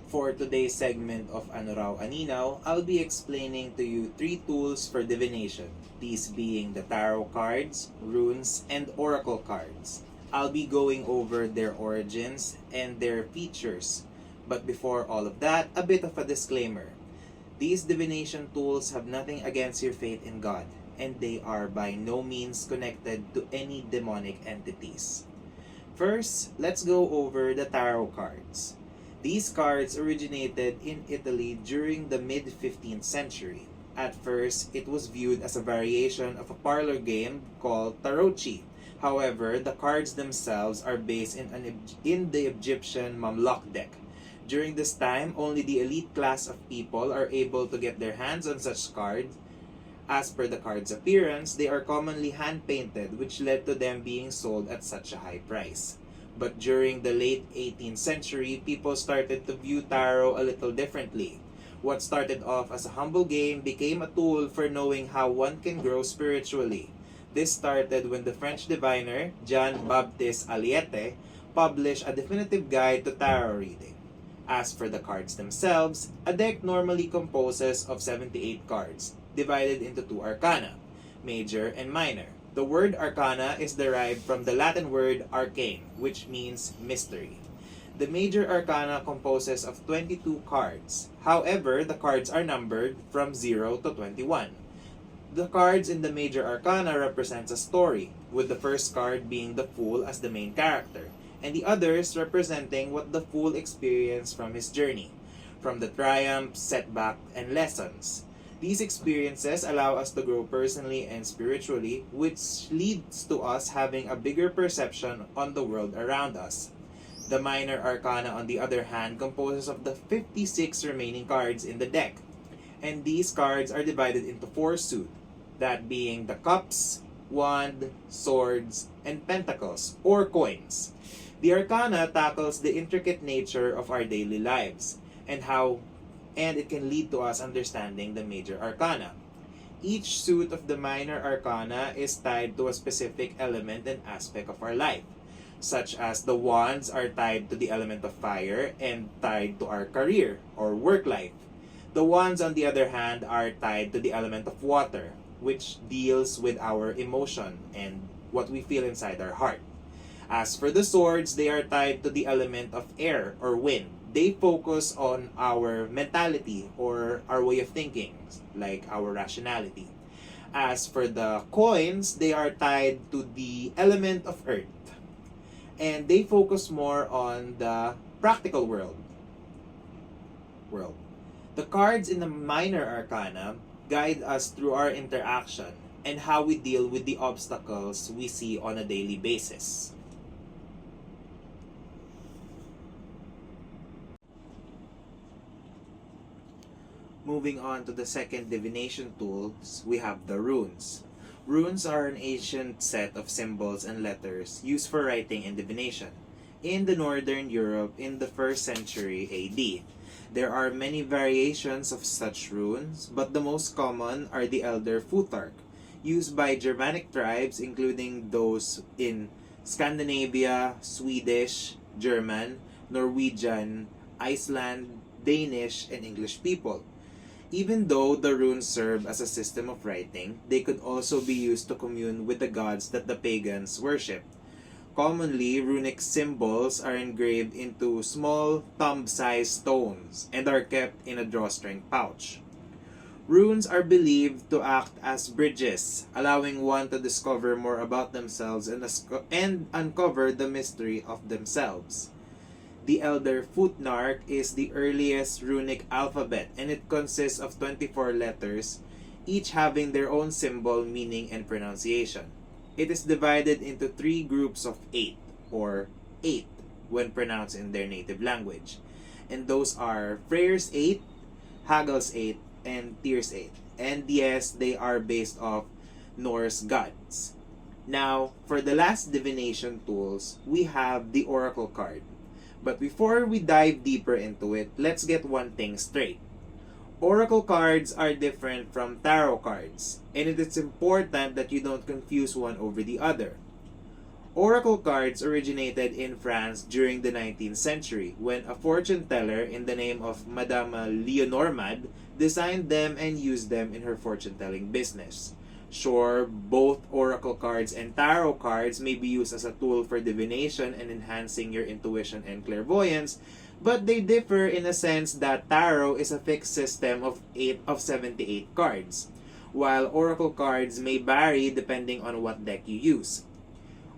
For today's segment of Ano Raw Aninaw, I'll be explaining to you three tools for divination, these being the tarot cards, runes, and oracle cards. I'll be going over their origins and their features. But before all of that, a bit of a disclaimer. These divination tools have nothing against your faith in God, and they are by no means connected to any demonic entities. First, let's go over the tarot cards. These cards originated in Italy during the mid 15th century. At first, it was viewed as a variation of a parlor game called tarocchi. However, the cards themselves are based in the Egyptian Mamluk deck. During this time, only the elite class of people are able to get their hands on such cards. As per the card's appearance, they are commonly hand-painted, which led to them being sold at such a high price. But during the late 18th century, people started to view tarot a little differently. What started off as a humble game became a tool for knowing how one can grow spiritually. This started when the French diviner Jean-Baptiste Aliette published a definitive guide to tarot reading. As for the cards themselves, a deck normally composes of 78 cards, divided into two arcana, major and minor. The word arcana is derived from the Latin word arcane, which means mystery. The major arcana composes of 22 cards. However, the cards are numbered from 0 to 21. The cards in the major arcana represents a story, with the first card being the fool as the main character, and the others representing what the fool experienced from his journey, from the triumphs, setbacks, and lessons. These experiences allow us to grow personally and spiritually, which leads to us having a bigger perception on the world around us. The minor arcana, on the other hand, composes of the 56 remaining cards in the deck, and these cards are divided into four suit, that being the cups, wand, swords, and pentacles, or coins. The arcana tackles the intricate nature of our daily lives, and it can lead to us understanding the major arcana. Each suit of the minor arcana is tied to a specific element and aspect of our life, such as the wands are tied to the element of fire and tied to our career or work life. The wands, on the other hand, are tied to the element of water, which deals with our emotion and what we feel inside our heart. As for the swords, they are tied to the element of air or wind. They focus on our mentality or our way of thinking, like our rationality. As for the coins, they are tied to the element of earth. And they focus more on the practical world. The cards in the minor arcana guide us through our interaction and how we deal with the obstacles we see on a daily basis. Moving on to the second divination tools, we have the runes. Runes are an ancient set of symbols and letters used for writing and divination. In the Northern Europe in the 1st century AD, there are many variations of such runes, but the most common are the Elder Futhark, used by Germanic tribes including those in Scandinavia, Swedish, German, Norwegian, Iceland, Danish, and English people. Even though the runes serve as a system of writing, they could also be used to commune with the gods that the pagans worship. Commonly, runic symbols are engraved into small thumb-sized stones and are kept in a drawstring pouch. Runes are believed to act as bridges, allowing one to discover more about themselves and uncover the mystery of themselves. The Elder Futnark is the earliest runic alphabet, and it consists of 24 letters, each having their own symbol, meaning, and pronunciation. It is divided into three groups of 8, or 8, when pronounced in their native language. And those are Freyr's 8, Hagel's 8, and Tyr's 8. And yes, they are based off Norse gods. Now, for the last divination tools, we have the Oracle card. But before we dive deeper into it, let's get one thing straight. Oracle cards are different from tarot cards, and it is important that you don't confuse one over the other. Oracle cards originated in France during the 19th century when a fortune teller in the name of Madame Leonormand designed them and used them in her fortune telling business. Sure, both oracle cards and tarot cards may be used as a tool for divination and enhancing your intuition and clairvoyance, but they differ in a sense that tarot is a fixed system of 78 cards, while oracle cards may vary depending on what deck you use.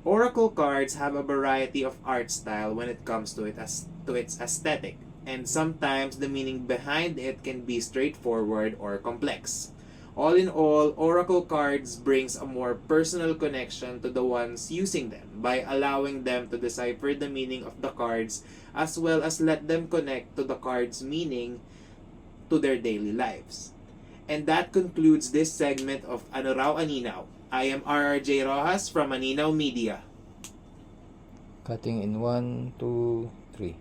Oracle cards have a variety of art style when it comes to its aesthetic, and sometimes the meaning behind it can be straightforward or complex. All in all, oracle cards brings a more personal connection to the ones using them by allowing them to decipher the meaning of the cards as well as let them connect to the card's meaning to their daily lives. And that concludes this segment of Ano Raw Aninaw. I am RRJ Rojas from Aninaw Media. Cutting in 1, 2, 3.